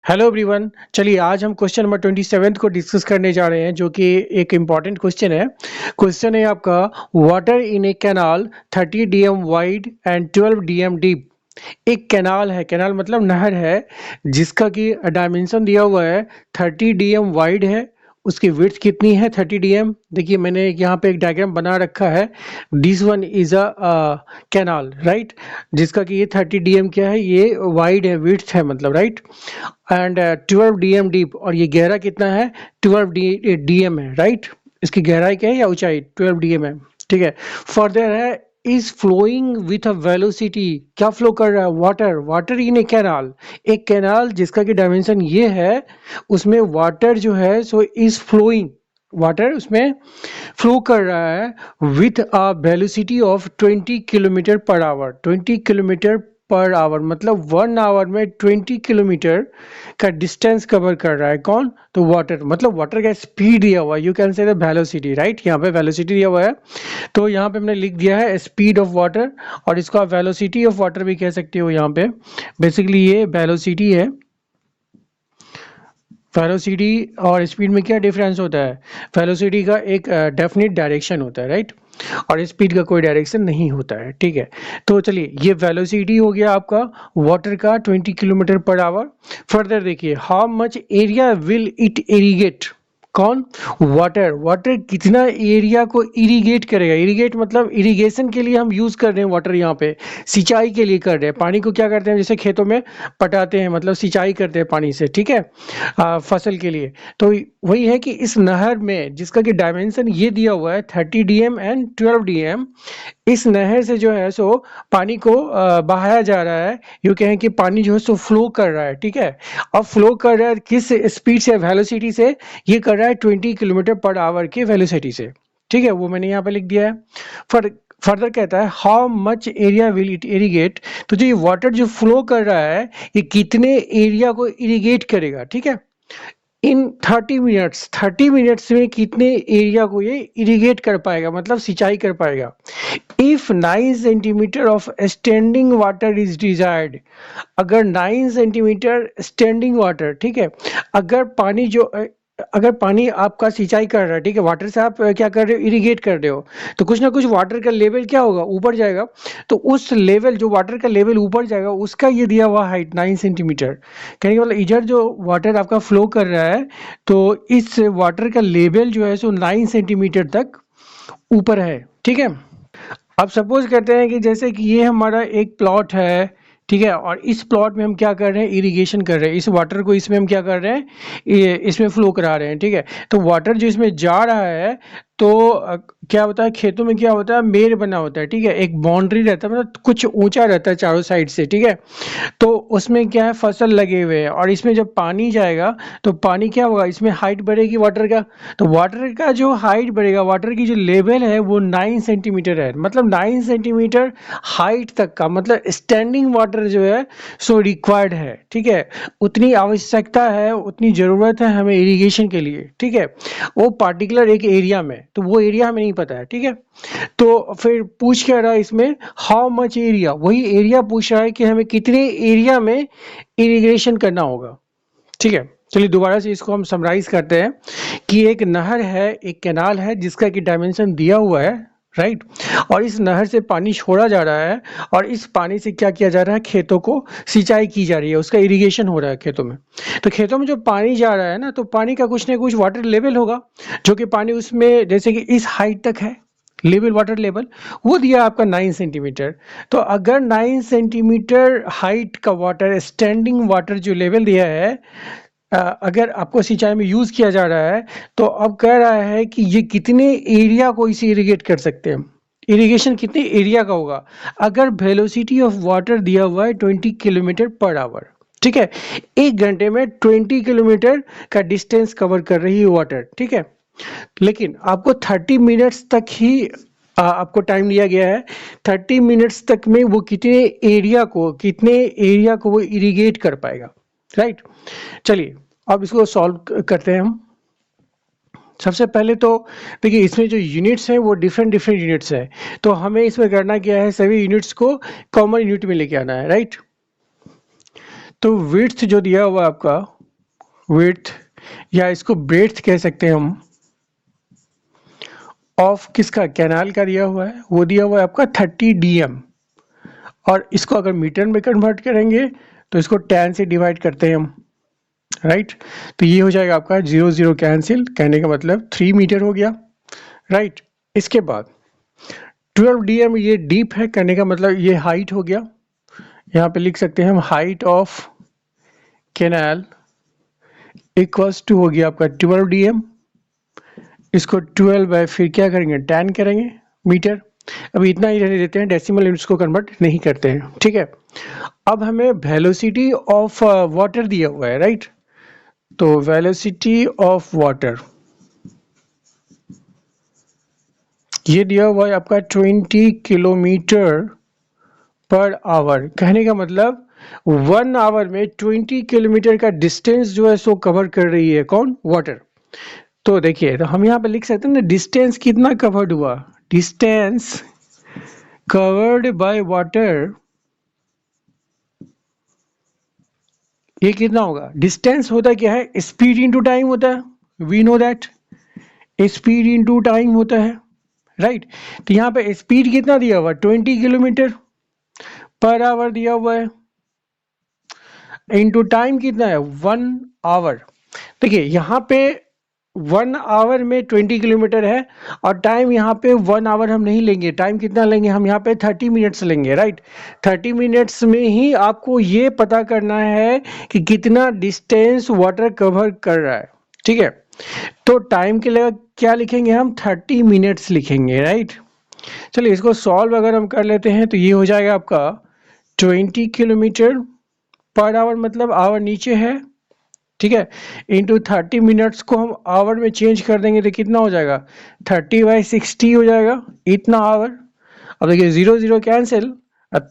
Hello everyone. चलिए आज हम क्वेश्चन नंबर 27 को डिस्कस करने जा रहे हैं, जो कि एक इम्पॉर्टेंट क्वेश्चन है। क्वेश्चन है आपका, water in a canal 30 dm wide and 12 dm deep. एक कैनाल है, कैनाल मतलब नहर है, जिसका कि डायमेंशन दिया हुआ है 30 dm वाइड है। उसकी विड्थ कितनी है? 30 dm। देखिए मैंने यहाँ पे एक डायग्राम बना रखा है। This one is a canal, right, जिसका कि ये 30 dm क्या है, ये वाइड है, विड्थ है मतलब, राइट। एंड 12 dm डीप, और ये गहरा कितना है? 12 dm है, राइट। इसकी गहराई क्या है या ऊंचाई? 12 dm है, ठीक है। फर्दर है, is flowing with a velocity. क्या फ्लो कर रहा है? Water, water in a canal. एक कैनाल जिसका कि डायमेंशन ये है, उसमें वाटर जो है सो इज फ्लोइंग, वाटर उसमें फ्लो कर रहा है with a velocity of 20 kilometre per hour. 20 kilometre per hour मतलब 1 आवर में 20 किलोमीटर का डिस्टेंस कवर कर रहा है। कौन? तो वाटर, मतलब वाटर का स्पीड दिया हुआ है, यू कैन से द वेलोसिटी, राइट। यहाँ पे वेलोसिटी दिया हुआ है, तो यहाँ पे हमने लिख दिया है स्पीड ऑफ वाटर, और इसको आप वेलोसिटी ऑफ वाटर भी कह सकते हो। यहाँ पे बेसिकली ये वेलोसिटी है। वेलोसिटी और स्पीड में क्या डिफरेंस होता है? वेलोसिटी का एक डेफिनेट डायरेक्शन होता है, राइट, और स्पीड का कोई डायरेक्शन नहीं होता है, ठीक है। तो चलिए, ये वेलोसिटी हो गया आपका वाटर का 20 किलोमीटर पर आवर। फर्दर देखिए, how much area will it irrigate. कौन? वाटर, वाटर कितना एरिया को इरिगेट करेगा? इरिगेट मतलब इरिगेशन के लिए हम यूज कर रहे हैं वाटर, यहाँ पे सिंचाई के लिए कर रहे हैं। पानी को क्या करते हैं, जैसे खेतों में पटाते हैं, मतलब सिंचाई करते हैं पानी से, ठीक है, फसल के लिए। तो वही है कि इस नहर में, जिसका कि डायमेंशन ये दिया हुआ है 30 dm एंड 12 dm, इस नहर से जो है सो पानी को बहाया जा रहा है। यूँ कहें कि पानी जो है सो फ्लो कर रहा है, ठीक है। अब फ्लो कर रहा है किस स्पीड से? वेलोसिटी से। ये कर रहा है 20 किलोमीटर पर आवर की वेलोसिटी से, ठीक है। वो मैंने यहाँ पे लिख दिया है। फर्दर कहता है, how much area will it irrigate. तो जो ये वाटर जो फ्लो कर रहा है, ये कितने एरिया को इरिगेट करेगा, ठीक है, इन 30 मिनट्स। 30 मिनट्स में कितने एरिया को ये इरिगेट कर पाएगा, मतलब सिंचाई कर पाएगा। If 9 centimetre of standing water is desired. अगर 9 सेंटीमीटर स्टैंडिंग वाटर, ठीक है, अगर पानी जो अगर पानी आपका सिंचाई कर रहा है, ठीक है, वाटर से आप क्या कर रहे हो? इरिगेट कर रहे हो, तो कुछ ना कुछ वाटर का लेवल क्या होगा? ऊपर जाएगा। तो उस लेवल, जो वाटर का लेवल ऊपर जाएगा, उसका ये दिया हुआ हाइट 9 सेंटीमीटर। कहने का मतलब, इधर जो वाटर आपका फ्लो कर रहा है, तो इस वाटर का लेवल जो है सो 9 सेंटीमीटर तक ऊपर है, ठीक है। अब सपोज करते हैं कि जैसे कि ये हमारा एक प्लॉट है, ठीक है, और इस प्लॉट में हम क्या कर रहे हैं? इरिगेशन कर रहे हैं। इस वाटर को इसमें हम क्या कर रहे हैं? इसमें फ्लो करा रहे हैं, ठीक है। तो वाटर जो इसमें जा रहा है, तो क्या होता है, खेतों में क्या होता है, मेड़ बना होता है, ठीक है, एक बाउंड्री रहता है, मतलब कुछ ऊंचा रहता है चारों साइड से, ठीक है। तो उसमें क्या है, फसल लगे हुए हैं, और इसमें जब पानी जाएगा, तो पानी क्या होगा, इसमें हाइट बढ़ेगी वाटर का। तो वाटर का जो हाइट बढ़ेगा, वाटर की जो लेवल है वो 9 सेंटीमीटर है, मतलब 9 सेंटीमीटर हाइट तक का, मतलब स्टैंडिंग वाटर जो है सो रिक्वायर्ड है, ठीक है। उतनी आवश्यकता है, उतनी ज़रूरत है हमें इरिगेशन के लिए, ठीक है, वो पार्टिकुलर एक एरिया में। तो वो एरिया हमें नहीं पता है, ठीक है। तो फिर पूछ क्या रहा है इसमें? हाउ मच एरिया, वही एरिया पूछ रहा है कि हमें कितने एरिया में इरिगेशन करना होगा, ठीक है। चलिए दोबारा से इसको हम समराइज करते हैं कि एक नहर है, एक कैनाल है, जिसका कि डायमेंशन दिया हुआ है, राइट, और इस नहर से पानी छोड़ा जा रहा है, और इस पानी से क्या किया जा रहा है? खेतों को सिंचाई की जा रही है, उसका इरिगेशन हो रहा है खेतों में। तो खेतों में जो पानी जा रहा है ना, तो पानी का कुछ ना कुछ वाटर लेवल होगा, जो कि पानी उसमें जैसे कि इस हाइट तक है, लेवल, वाटर लेवल वो दिया आपका 9 सेंटीमीटर। तो अगर 9 सेंटीमीटर हाइट का वाटर, स्टैंडिंग वाटर जो लेवल दिया है, अगर आपको सिंचाई में यूज किया जा रहा है, तो अब कह रहा है कि ये कितने एरिया को इसे इरिगेट कर सकते हैं, इरिगेशन कितने एरिया का होगा। अगर वेलोसिटी ऑफ वाटर दिया हुआ है 20 किलोमीटर पर आवर, ठीक है, एक घंटे में 20 किलोमीटर का डिस्टेंस कवर कर रही है वाटर, ठीक है। लेकिन आपको 30 मिनट्स तक ही आपको टाइम दिया गया है। 30 मिनट्स तक में वो कितने एरिया को वो इरिगेट कर पाएगा, राइट। चलिए अब इसको सॉल्व करते हैं हम। सबसे पहले तो देखिए, इसमें जो यूनिट्स हैं वो डिफरेंट डिफरेंट यूनिट्स हैं, तो हमें इसमें करना क्या है, सभी यूनिट्स को कॉमन यूनिट में लेके आना है, राइट। तो विड्थ जो दिया हुआ आपका विड्थ या इसको ब्रेड्थ कह सकते हैं हम, ऑफ किसका, कैनाल का दिया हुआ है, वो दिया हुआ है आपका 30 dm, और इसको अगर मीटर में कन्वर्ट करेंगे तो इसको 10 से डिवाइड करते हैं हम, राइट। तो ये हो जाएगा आपका 0 0 कैंसिल, कहने का मतलब 3 मीटर हो गया, राइट। इसके बाद 12 dm ये डीप है, कहने का मतलब ये हाइट हो गया। यहाँ पे लिख सकते हैं हम height of canal equals to हो गया आपका 12 dm, इसको 12 बाय फिर क्या करेंगे 10 करेंगे मीटर। अभी इतना ही रहने देते हैं, डेसिमल यूनिट्स को कन्वर्ट नहीं करते हैं, ठीक है। अब हमें वेलोसिटी ऑफ वाटर दिया हुआ है, राइट। तो वेलोसिटी ऑफ वाटर ये दिया हुआ है आपका 20 किलोमीटर पर आवर, कहने का मतलब 1 आवर में 20 किलोमीटर का डिस्टेंस जो है सो कवर कर रही है कौन, वाटर। तो देखिए, तो हम यहाँ पे लिख सकते हैं ना डिस्टेंस कितना कवर्ड हुआ, डिस्टेंस कवर्ड बाय वाटर, ये कितना होगा। डिस्टेंस होता क्या है, स्पीड इनटू टाइम होता है, we know that, speed into time होता है, राइट। तो यहाँ पे स्पीड कितना दिया हुआ 20 किलोमीटर पर आवर दिया हुआ है, इनटू टाइम कितना है 1 आवर। देखिए यहाँ पे 1 आवर में 20 किलोमीटर है, और टाइम यहाँ पे 1 आवर हम नहीं लेंगे, टाइम कितना लेंगे हम यहाँ पे 30 मिनट्स लेंगे, राइट। 30 मिनट्स में ही आपको ये पता करना है कि कितना डिस्टेंस वाटर कवर कर रहा है, ठीक है। तो टाइम के लिए क्या लिखेंगे हम 30 मिनट्स लिखेंगे, राइट। चलिए इसको सॉल्व अगर हम कर लेते हैं तो ये हो जाएगा आपका 20 किलोमीटर पर आवर, मतलब आवर नीचे है, ठीक है, इंटू 30 मिनट्स को हम आवर में चेंज कर देंगे तो कितना हो जाएगा 30/60 हो जाएगा, इतना आवर। अब देखिए 0 0 कैंसिल,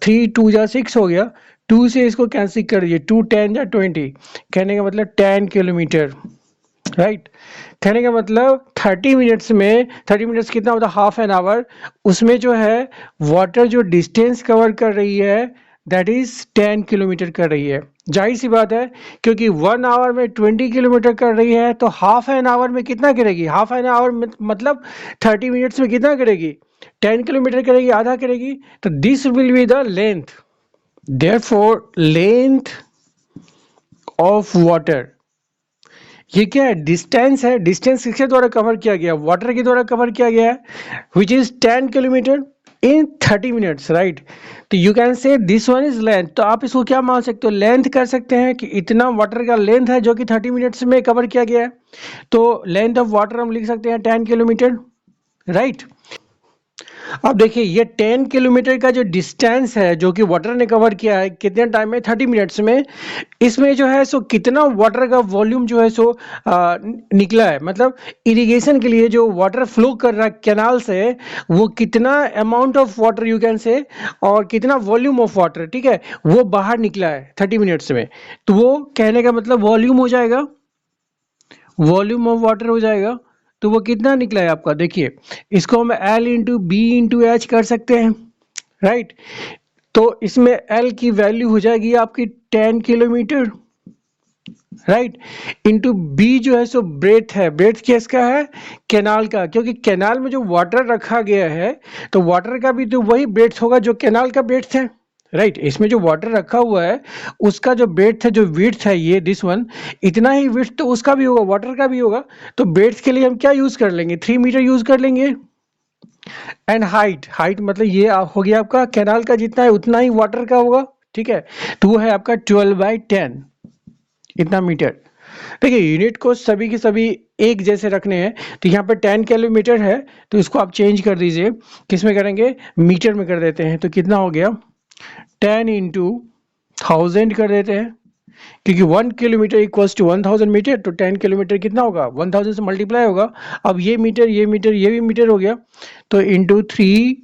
3 2 जा 6 हो गया, 2 से इसको कैंसिल कर दिए, 2 10 जा 20, कहने का मतलब 10 किलोमीटर, राइट। कहने का मतलब 30 मिनट्स में, 30 मिनट्स कितना होता है हाफ एन आवर, उसमें जो है वाटर जो डिस्टेंस कवर कर रही है दैट इज 10 किलोमीटर कर रही है। जाहिर सी बात है, क्योंकि 1 आवर में 20 किलोमीटर कर रही है तो हाफ एन आवर में कितना करेगी, हाफ एन आवर में मतलब 30 मिनट्स में कितना करेगी 10 किलोमीटर करेगी, आधा करेगी। तो this will be the length, therefore length of water, ये क्या है डिस्टेंस है, डिस्टेंस किसके द्वारा कवर किया गया, वाटर के द्वारा कवर किया गया है, which is 10 kilometre in 30 minutes, right. तो you can say this one is length, तो आप इसको क्या मान सकते हो, लेंथ कर सकते हैं कि इतना वाटर का लेंथ है जो कि 30 मिनट्स में कवर किया गया है। तो लेंथ ऑफ वाटर हम लिख सकते हैं 10 किलोमीटर, राइट। अब देखिए ये 10 किलोमीटर का जो डिस्टेंस है जो कि वाटर ने कवर किया है कितने टाइम में 30 मिनट्स में, इसमें जो है सो कितना वाटर का वॉल्यूम जो है सो निकला है, मतलब इरिगेशन के लिए जो वाटर फ्लो कर रहा है कैनाल से, वो कितना amount of water you can से, और कितना वॉल्यूम ऑफ वाटर, ठीक है, वो बाहर निकला है 30 मिनट्स में। तो वो कहने का मतलब वॉल्यूम हो जाएगा, वॉल्यूम ऑफ वाटर हो जाएगा। तो वो कितना निकला है आपका, देखिए इसको हम L into B into H कर सकते हैं, राइट। तो इसमें L की वैल्यू हो जाएगी आपकी 10 किलोमीटर, राइट, इंटू बी जो है सो ब्रेथ है, ब्रेथ किसका है कैनाल का, क्योंकि कैनाल में जो वाटर रखा गया है तो वाटर का भी तो वही ब्रेथ होगा जो कैनाल का ब्रेथ है, राइट। इसमें जो वाटर रखा हुआ है उसका जो ब्रेथ है, जो विड्थ है, ये दिस वन, इतना ही विड्थ तो उसका भी होगा, वाटर का भी होगा। तो ब्रेथ के लिए हम क्या यूज कर लेंगे 3 मीटर यूज कर लेंगे। एंड हाइट, हाइट मतलब ये हो गया आपका कैनाल का जितना है उतना ही वाटर का होगा, ठीक है। तो वो है आपका 12/10 इतना मीटर। देखिए यूनिट को सभी के सभी एक जैसे रखने हैं, तो यहाँ पर 10 किलोमीटर है तो इसको आप चेंज कर दीजिए, किस में करेंगे मीटर में कर देते हैं। तो कितना हो गया 10 इंटू 1000 कर देते हैं, क्योंकि 1 किलोमीटर इक्वल्स टू 1000 मीटर, तो 10 किलोमीटर कितना होगा 1000 से मल्टीप्लाई होगा। अब ये मीटर ये मीटर ये भी मीटर हो गया, तो इंटू 3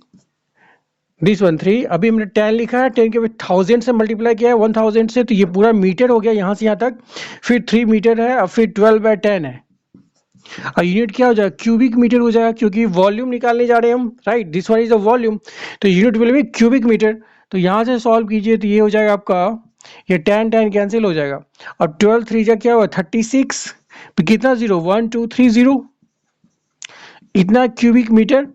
दिस वन 3, अभी हमने 10 लिखा है, 10 के 1000 से मल्टीप्लाई किया है 1000 से, तो ये पूरा मीटर हो गया यहाँ से यहाँ तक, फिर 3 मीटर है, अब फिर 12/10 है, और यूनिट क्या हो जाएगा क्यूबिक मीटर हो जाएगा, क्योंकि वॉल्यूम निकालने जा रहे हैं हम, right, this one is the volume, तो unit will be cubic metre. तो यहाँ से सॉल्व कीजिए तो ये हो जाएगा आपका ये 10 कैंसिल हो जाएगा। अब 12 3 जा क्या हुआ 36, तो कितना जीरो 1 2 3 0 इतना cubic metre.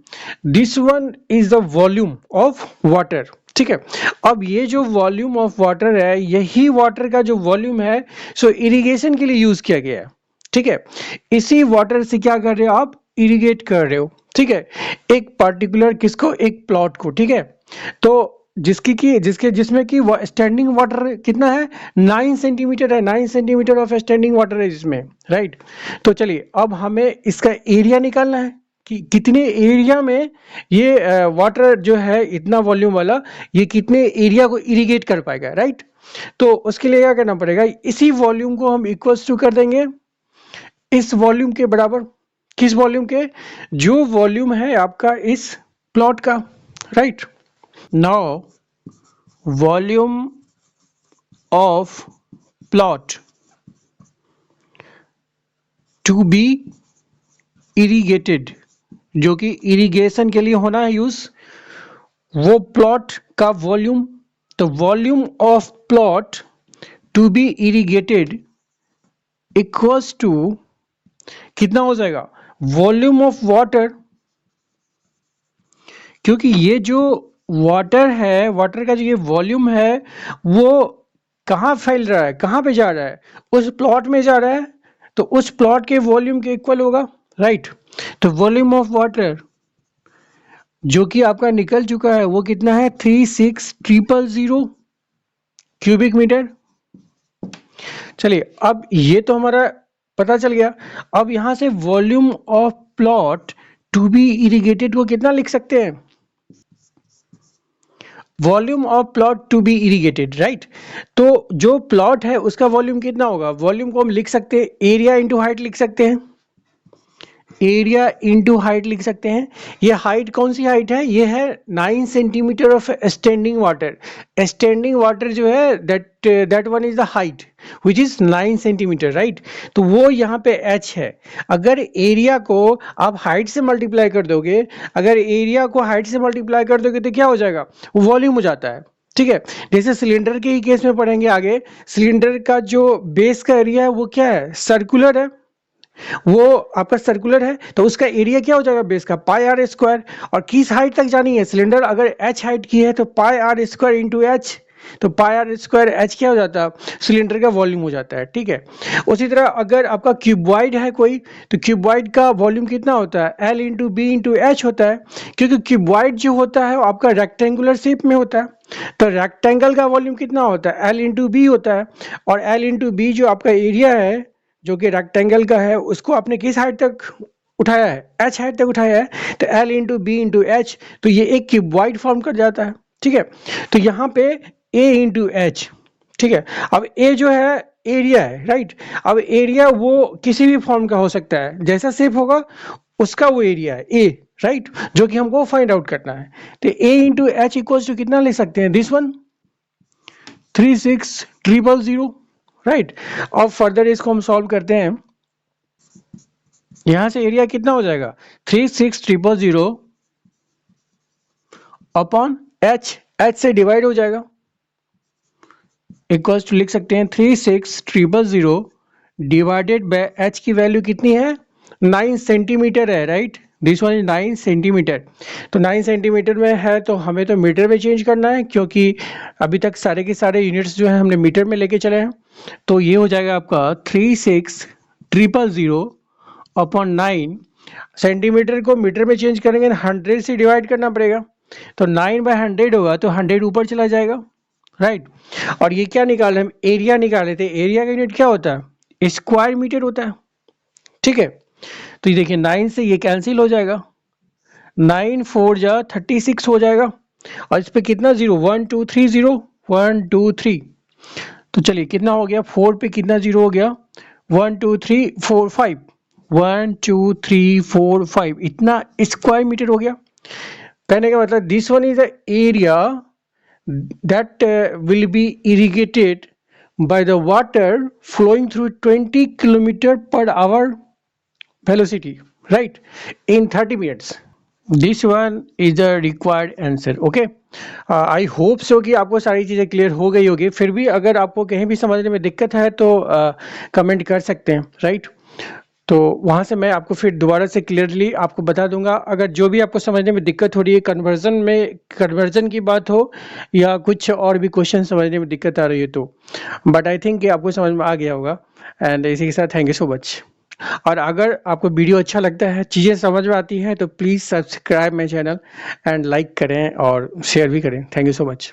This one is the volume of water, ठीक है। अब ये जो वॉल्यूम ऑफ वाटर है, यही वाटर का जो वॉल्यूम है सो इरिगेशन के लिए यूज किया गया है, ठीक है। इसी वाटर से क्या कर रहे हो आप, इरिगेट कर रहे हो, ठीक है, एक पर्टिकुलर किसको, एक प्लॉट को, ठीक है। तो जिसमें कि स्टैंडिंग वाटर कितना है 9 सेंटीमीटर है, 9 सेंटीमीटर ऑफ स्टैंडिंग वाटर है जिसमें, राइट। तो चलिए अब हमें इसका एरिया निकालना है कि कितने एरिया में ये वाटर जो है इतना वॉल्यूम वाला, ये कितने एरिया को इरिगेट कर पाएगा, राइट। तो उसके लिए क्या करना पड़ेगा, इसी वॉल्यूम को हम इक्वल्स टू कर देंगे इस वॉल्यूम के बराबर। किस वॉल्यूम के, जो वॉल्यूम है आपका इस प्लॉट का, right. Now volume of plot to be irrigated, जो कि इरिगेशन के लिए होना है यूज, वो प्लॉट का वॉल्यूम। तो volume of plot to be irrigated equals to कितना हो जाएगा, वॉल्यूम ऑफ वाटर, क्योंकि ये जो वाटर है, वाटर का जो ये वॉल्यूम है वो कहाँ फैल रहा है, कहाँ पे जा रहा है, उस प्लॉट में जा रहा है, तो उस प्लॉट के वॉल्यूम के इक्वल होगा, राइट। तो वॉल्यूम ऑफ वाटर जो कि आपका निकल चुका है वो कितना है 36000 क्यूबिक मीटर। चलिए अब ये तो हमारा पता चल गया। अब यहां से volume of plot to be irrigated को कितना लिख सकते हैं, volume of plot to be irrigated, right. तो जो प्लॉट है उसका वॉल्यूम कितना होगा, वॉल्यूम को हम लिख सकते हैं एरिया इंटू हाइट लिख सकते हैं, एरिया इंटू हाइट लिख सकते हैं। ये हाइट कौन सी हाइट है, ये है 9 centimetre of standing water. Standing water जो है that one is the height which is 9 centimetre, right. तो वो यहाँ पे h है। अगर एरिया को आप हाइट से मल्टीप्लाई कर दोगे, अगर एरिया को हाइट से मल्टीप्लाई कर दोगे तो क्या हो जाएगा, वॉल्यूम हो जाता है, ठीक है। जैसे सिलेंडर के ही केस में पढ़ेंगे आगे, सिलेंडर का जो बेस का एरिया है वो क्या है, सर्कुलर है, वो आपका सर्कुलर है, तो उसका एरिया क्या हो जाएगा बेस का, पाई आर स्क्वायर। और किस हाइट तक जानी है, सिलेंडर अगर h हाइट की है तो पाई आर स्क्वायर इंटू एच, तो पाई आर स्क्वायर एच क्या हो जाता है, सिलेंडर का वॉल्यूम हो जाता है, ठीक है। उसी तरह अगर आपका क्यूबॉइड है कोई, तो क्यूबॉइड का वॉल्यूम कितना होता है, L into B into H होता है, क्योंकि क्यूबॉइड जो होता है वो आपका रेक्टेंगुलर शेप में होता है। तो रेक्टेंगल का वॉल्यूम कितना होता है, एल इंटू बी होता है। और एल इंटू बी जो आपका एरिया है जो कि रेक्टेंगल का है, उसको आपने किस हाइट तक उठाया है, एच हाइट तक उठाया है, तो L into B into H, तो ये एक क्यूबॉइड फॉर्म कर जाता है, ठीक है। तो यहाँ पे ए इंटू एच, ठीक है। अब ए जो है एरिया है, राइट। अब एरिया वो किसी भी फॉर्म का हो सकता है, जैसा शेप होगा उसका वो एरिया है ए, राइट, जो कि हमको फाइंड आउट करना है। तो ए इंटू एच इक्वल्स टू कितना ले सकते हैं, दिस वन 36000, राइट। अब फर्दर इसको हम सॉल्व करते हैं, यहां से एरिया कितना हो जाएगा 36000 अपॉन एच, एच से डिवाइड हो जाएगा, इक्वल्स टू लिख सकते हैं 36000 डिवाइडेड बाय एच की वैल्यू कितनी है 9 सेंटीमीटर है, right. This one is 9 centimetre. तो 9 सेंटीमीटर में है तो हमें तो मीटर में चेंज करना है, क्योंकि अभी तक सारे के सारे यूनिट्स जो है हमने मीटर में लेके चले हैं। तो ये हो जाएगा आपका 36000 अपॉन 9, सेंटीमीटर को मीटर में चेंज करेंगे 100 से डिवाइड करना पड़ेगा, तो 9/100 होगा, तो 100 ऊपर चला जाएगा, राइट। और ये क्या निकाल रहे हम, एरिया निकाल रहे थे, एरिया का यूनिट क्या होता है, स्क्वायर मीटर होता है, ठीक है। तो ये देखिए 9 से ये कैंसिल हो जाएगा, 9 4 जा 36 हो जाएगा, और इस पे कितना जीरो 1 2 3 0 1 2 3, तो चलिए कितना हो गया 4 पे कितना जीरो हो गया 1 2 3 4 5, 1 2 3 4 5, इतना स्क्वायर मीटर हो गया। कहने का मतलब this one is the area that will be irrigated by the water flowing through 20 km/h velocity, right, in 30 minutes. This one is the required answer, okay. I hope so कि आपको सारी चीज़ें clear हो गई होगी। फिर भी अगर आपको कहीं भी समझने में दिक्कत है तो कमेंट कर सकते हैं, राइट? तो वहाँ से मैं आपको फिर दोबारा से क्लियरली आपको बता दूंगा। अगर जो भी आपको समझने में दिक्कत हो रही है कन्वर्जन की बात हो या कुछ और भी क्वेश्चन समझने में दिक्कत आ रही है तो, बट आई थिंक कि आपको समझ में आ गया होगा। एंड इसी के साथ थैंक यू सो मच। और अगर आपको वीडियो अच्छा लगता है, चीज़ें समझ में आती हैं, तो please subscribe my channel and like करें और शेयर भी करें। Thank you so much.